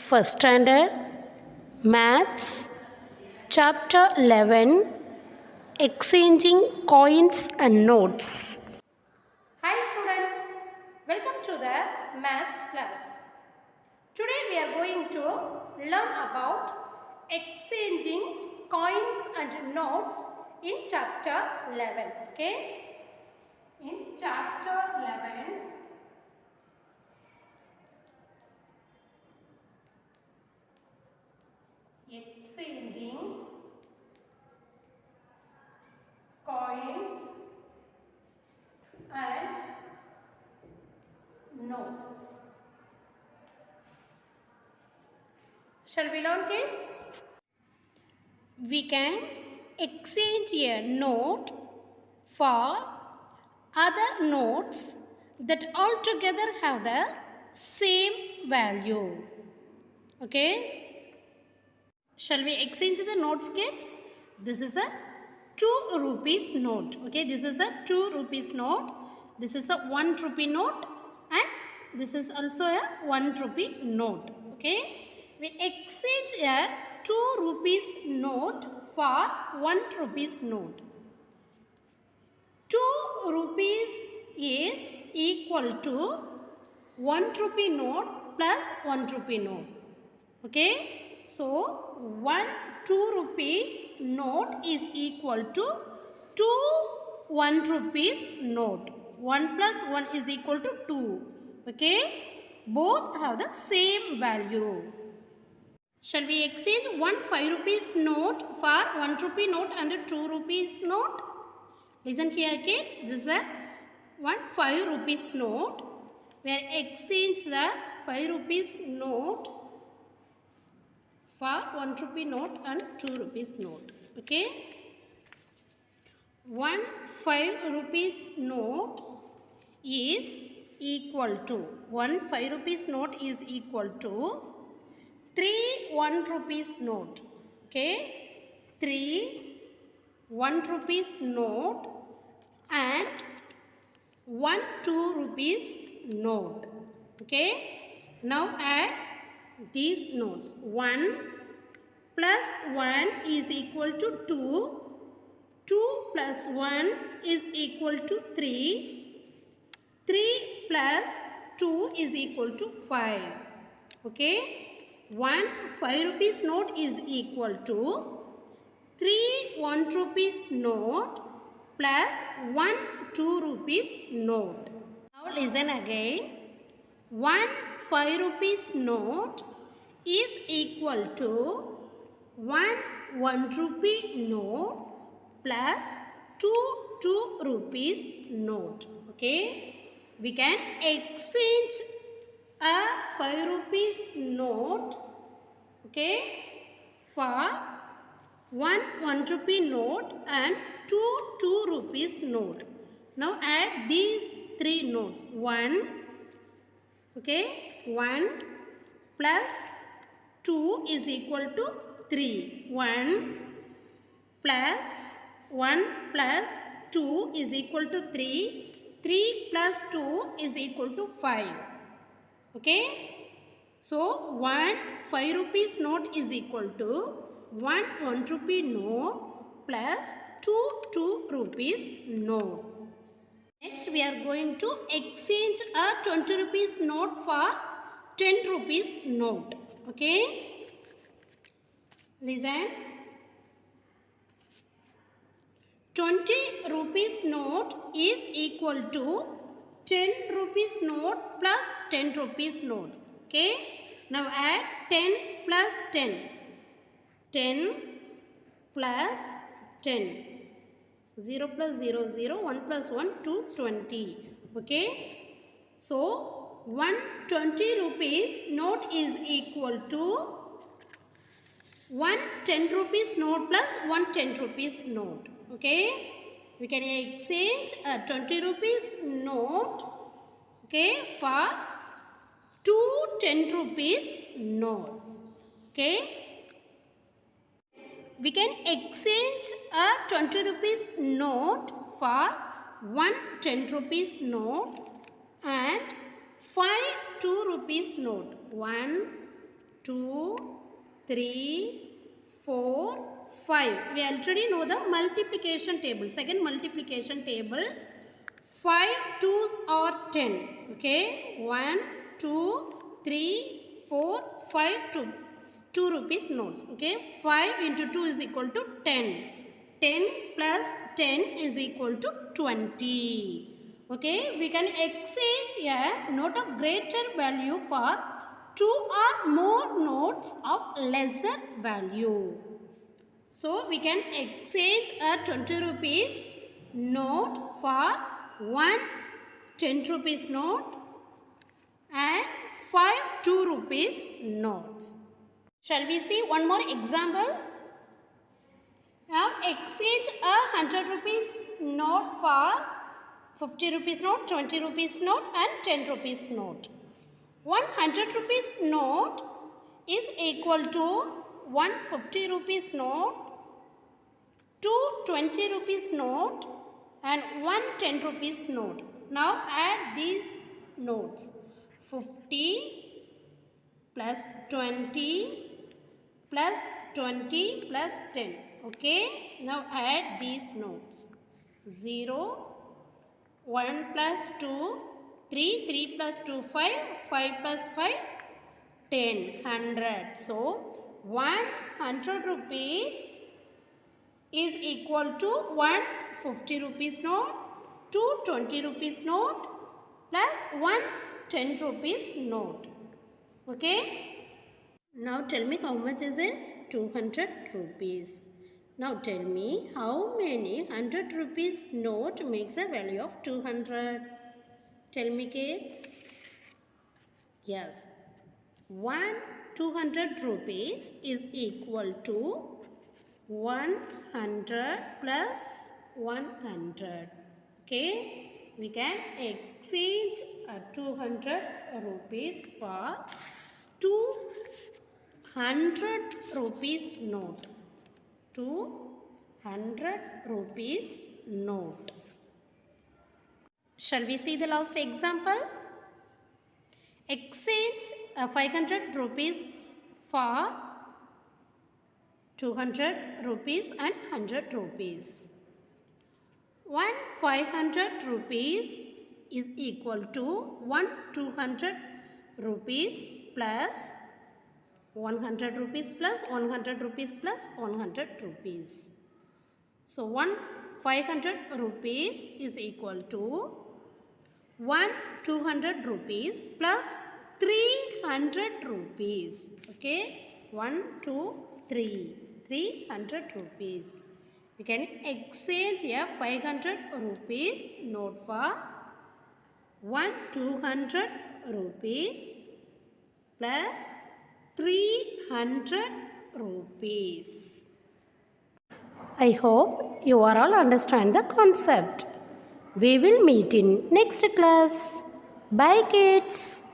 First Standard Maths Chapter 11 Exchanging Coins and Notes. Hi students, welcome to the Maths class. Today we are going to learn about exchanging coins and notes in chapter 11. Okay? In chapter 11, exchanging coins and notes. Shall we learn, kids? We can exchange a note for other notes that altogether have the same value. Okay? Shall we exchange the notes, kids? This is a 2 rupees note. Okay, this is a 2 rupees note. This is a 1 rupee note, and this is also a 1 rupee note. Okay, we exchange a 2 rupees note for 1 rupees note. 2 rupees is equal to 1 rupee note plus 1 rupee note. Okay. So, 2 rupees note is equal to 2 1 rupees note. 1 plus 1 is equal to 2. Okay. Both have the same value. Shall we exchange 1 5 rupees note for 1 rupee note and a 2 rupees note? Listen here, kids. This is a 1 5 rupees note. We are exchange the 5 rupees note for 1 rupee note and 2 rupees note. Okay. 1 5 rupees note is equal to 1 5 rupees note is equal to 3 1 rupees note. Okay. 3 1 rupees note and 1 2 rupees note. Okay. Now add these notes. 1 plus 1 is equal to 2. 2 plus 1 is equal to 3. 3 plus 2 is equal to 5. Okay. 1 5 rupees note is equal to 3 1 rupees note plus 1 2 rupees note. Now listen again. 1 5 rupees note is equal to 1 1 rupee note plus 2 2 rupees note. Okay. We can exchange a 5 rupees note, okay, for 1 1 rupee note and 2 2 rupees note. Now add these 3 notes. 1, okay, 1 plus 2 is equal to 3. 1 plus 1 plus 2 is equal to 3. 3 plus 2 is equal to 5. Okay. So, 1 5 rupees note is equal to 1 1 rupee note plus 2 2 rupees note. Next, we are going to exchange a 20 rupees note for 10 rupees note. Okay. Listen. 20 rupees note is equal to 10 rupees note plus 10 rupees note. Okay. Now add 10 plus 10. 10 plus 10. 0 plus 0, 0. 1 plus 1, 2, 20. Okay. So, 120 rupees note is equal to 1 10 rupees note plus 1 10 rupees note. Okay. We can exchange a 20 rupees note, okay, for 2 10 rupees notes. Okay. We can exchange a 20 rupees note for 1 10 rupees note and 5 2 rupees note. 1 2, 3, 4, 5. We already know the multiplication table. Second multiplication table. 5 2s are 10. Okay. 1, 2, 3, 4, 5, 2. 2 rupees notes. Okay. 5 into 2 is equal to 10. 10 plus 10 is equal to 20. Okay. We can exchange a note of greater value for 2 or more notes of lesser value. So we can exchange a 20 rupees note for one 10 rupees note and 5 2 rupees notes. Shall we see one more example? Now exchange a 100 rupees note for 50 rupees note, 20 rupees note and 10 rupees note. 100 rupees note is equal to 150 rupees note, 220 rupees note and 110 rupees note. Now add these notes. 50 plus 20 plus 20 plus 10. Okay. Now add these notes. 0, 1 plus 2, 3, 3 plus 2, 5, 5 plus 5, 10, 100. So 100 rupees is equal to 150 rupees note, 220 rupees note plus 110 rupees note. Okay. Now tell me how much is this? 200 rupees. Now tell me how many 100 rupees note makes a value of 200. Tell me kids. Yes. 200 rupees is equal to 100 plus 100. Okay. We can exchange a 200 rupees for 200 rupees note. 200 rupees note. Shall we see the last example? Exchange 500 rupees for 200 rupees and 100 rupees. 500 rupees is equal to 200 rupees plus 100 rupees plus 100 rupees plus 100 rupees. So 500 rupees is equal to 200 rupees plus 300 rupees. Okay. 1, 2, 3. 300 rupees. We can exchange a 500 rupees note for 200 rupees plus 300 rupees. I hope you are all understand the concept. We will meet in next class. Bye kids.